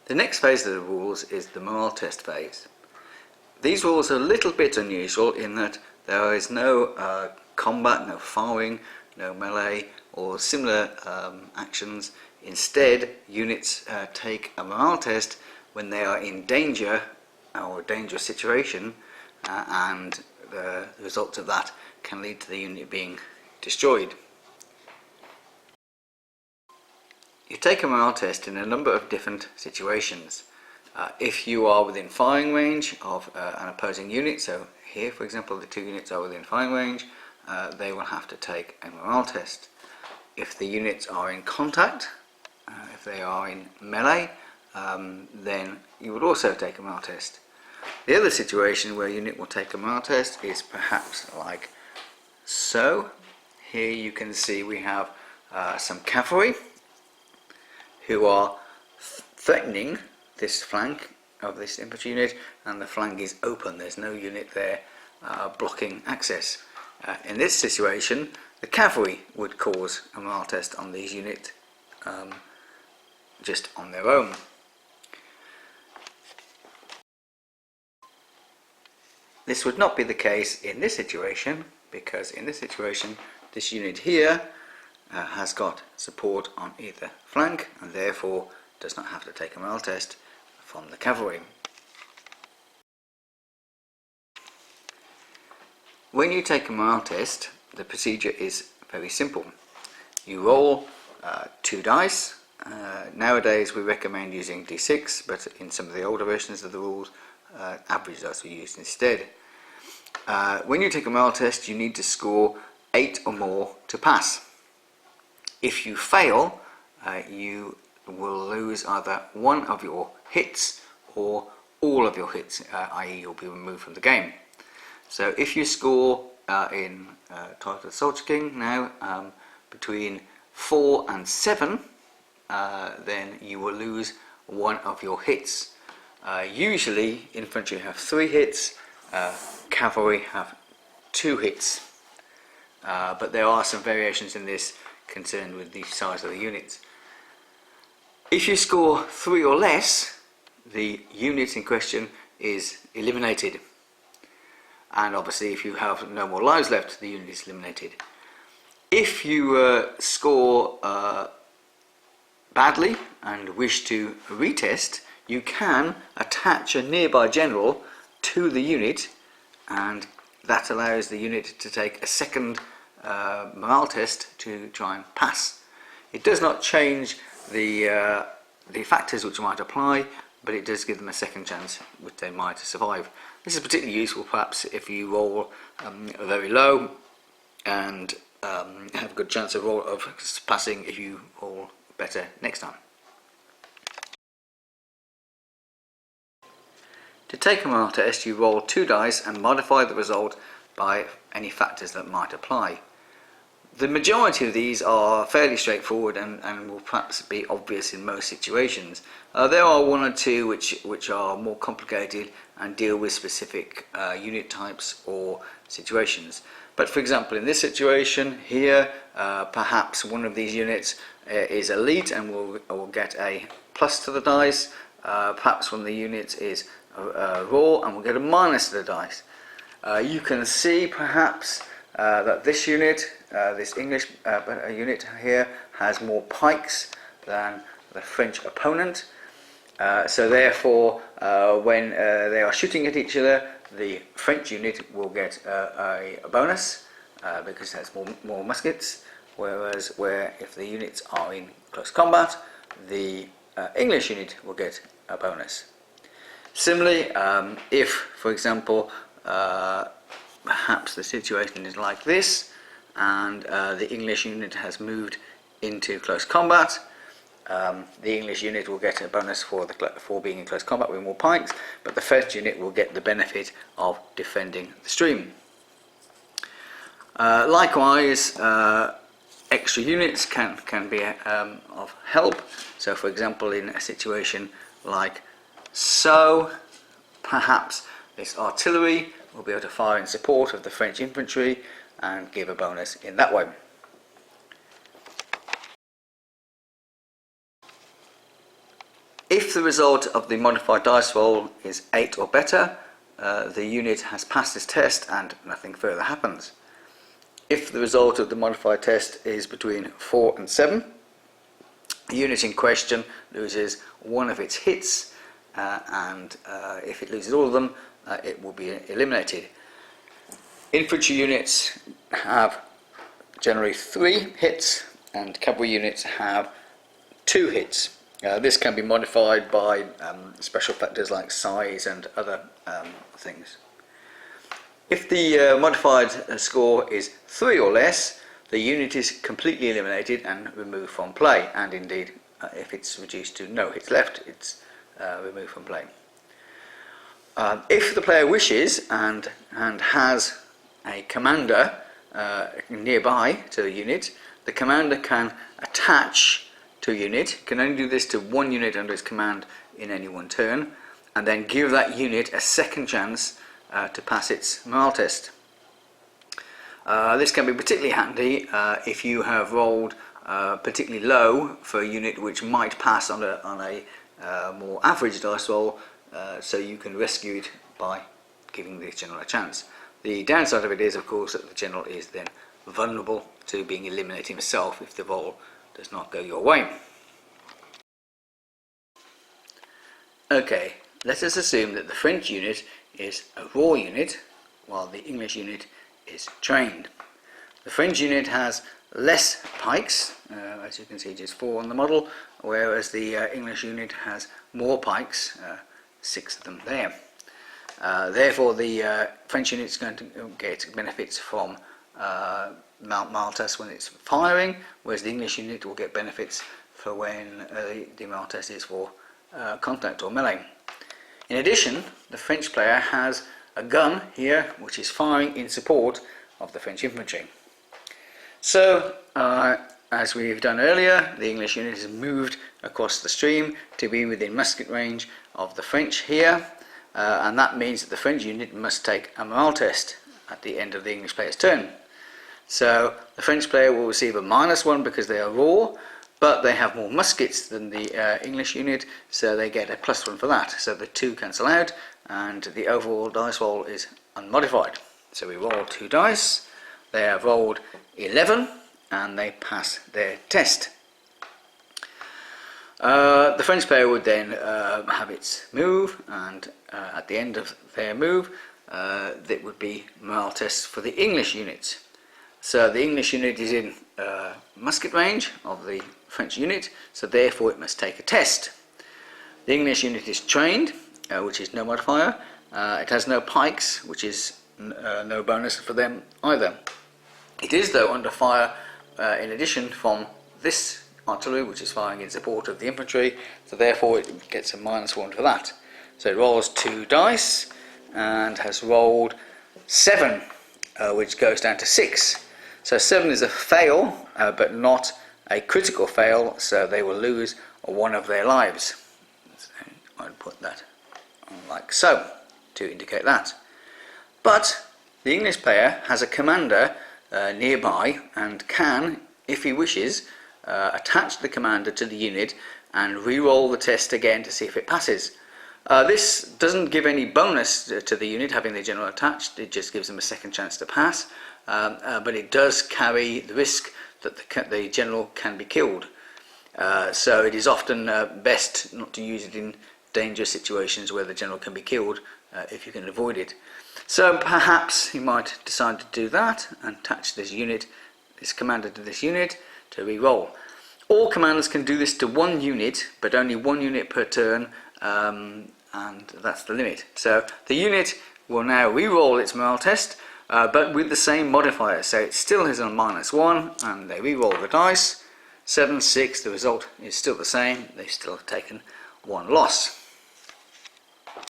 The next phase of the rules is the morale test phase. These rules are a little bit unusual in that there is no combat, no firing, no melee or similar actions. Instead, units take a morale test when they are in danger or a dangerous situation, and the result of that can lead to the unit being destroyed. You take a morale test in a number of different situations. If you are within firing range of an opposing unit, so here for example the two units are within firing range, they will have to take a morale test. If the units are in contact, if they are in melee, then you would also take a morale test. The other situation where a unit will take a morale test is perhaps like so. Here you can see we have some cavalry who are threatening this flank of this infantry unit, and the flank is open. There's no unit there blocking access. In this situation, the cavalry would cause a morale test on these units just on their own. This would not be the case in this situation, because in this situation this unit here has got support on either flank and therefore does not have to take a morale test from the cavalry. When you take a morale test, the procedure is very simple. You roll 2 dice. Nowadays we recommend using d6, but in some of the older versions of the rules, average dice were used instead. When you take a morale test, you need to score 8 or more to pass. If you fail, you will lose either one of your hits or all of your hits, i.e. you'll be removed from the game. So if you score in Twilight of the Soldier King now between 4 and 7, then you will lose one of your hits. Usually infantry have 3 hits, cavalry have 2 hits, but there are some variations in this concerned with the size of the units. If you score 3 or less, the unit in question is eliminated, and obviously if you have no more lives left, the unit is eliminated. If you score badly and wish to retest, you can attach a nearby general to the unit, and that allows the unit to take a second morale test to try and pass. It does not change the factors which might apply, but it does give them a second chance which they might survive. This is particularly useful perhaps if you roll very low and have a good chance of passing if you roll better next time. To take a morale test, you roll 2 dice and modify the result by any factors that might apply. The majority of these are fairly straightforward and will perhaps be obvious in most situations. There are 1 or 2 which are more complicated and deal with specific unit types or situations. But for example, in this situation here, perhaps one of these units is elite and will get a plus to the dice. Perhaps one of the units is raw and will get a minus to the dice. You can see perhaps that this unit, this English unit here, has more pikes than the French opponent. So therefore, when they are shooting at each other, the French unit will get a bonus because it has more muskets, whereas if the units are in close combat, the English unit will get a bonus. Similarly, if, for example, perhaps the situation is like this, and the English unit has moved into close combat, the English unit will get a bonus for being in close combat with more pikes, but the French unit will get the benefit of defending the stream. Likewise, extra units can be of help. So for example, in a situation like so, perhaps this artillery will be able to fire in support of the French infantry and give a bonus in that way. If the result of the modified dice roll is 8 or better, the unit has passed this test and nothing further happens. If the result of the modified test is between 4 and 7, the unit in question loses one of its hits, and if it loses all of them, it will be eliminated. Infantry units have generally 3 hits, and cavalry units have 2 hits. This can be modified by special factors like size and other things. If the modified score is 3 or less, the unit is completely eliminated and removed from play, and indeed if it's reduced to no hits left, it's removed from play. If the player wishes and has a commander nearby to the unit, the commander can attach to a unit, can only do this to one unit under his command in any one turn, and then give that unit a second chance to pass its morale test. This can be particularly handy if you have rolled particularly low for a unit which might pass on a more average dice roll, so you can rescue it by giving the general a chance. The downside of it is, of course, that the general is then vulnerable to being eliminated himself if the roll does not go your way. Okay, let us assume that the French unit is a raw unit, while the English unit is trained. The French unit has less pikes, as you can see just 4 on the model, whereas the English unit has more pikes, 6 of them there. Therefore the French unit is going to get benefits from Maltese when it's firing, whereas the English unit will get benefits for when the Maltese is for contact or melee. In addition, the French player has a gun here which is firing in support of the French infantry. So, as we've done earlier, the English unit has moved across the stream to be within musket range of the French here, and that means that the French unit must take a morale test at the end of the English player's turn. So the French player will receive a -1 because they are raw, but they have more muskets than the English unit, so they get a +1 for that. So the 2 cancel out, and the overall dice roll is unmodified. So we roll 2 dice, they have rolled 11, and they pass their test. The French player would then have its move, and at the end of their move, it would be morale tests for the English units. So the English unit is in musket range of the French unit, so therefore it must take a test. The English unit is trained, which is no modifier. It has no pikes, which is no bonus for them either. It is though under fire in addition from this artillery, which is firing in support of the infantry, so therefore it gets a -1 for that. So it rolls 2 dice and has rolled 7, which goes down to 6. So 7 is a fail, but not a critical fail, so they will lose 1 of their lives. So I'll put that on like so to indicate that. But the English player has a commander nearby and can, if he wishes, attach the commander to the unit and re-roll the test again to see if it passes. This doesn't give any bonus to the unit having the general attached, it just gives them a second chance to pass, but it does carry the risk that the general can be killed. So it is often best not to use it in dangerous situations where the general can be killed if you can avoid it. So perhaps he might decide to do that and attach this unit, this commander to this unit to re-roll. All commanders can do this to 1 unit, but only 1 unit per turn, and that's the limit. So the unit will now re-roll its morale test, but with the same modifier. So it still has a -1, and they re-roll the dice. 7, 6, the result is still the same. They've still taken 1 loss.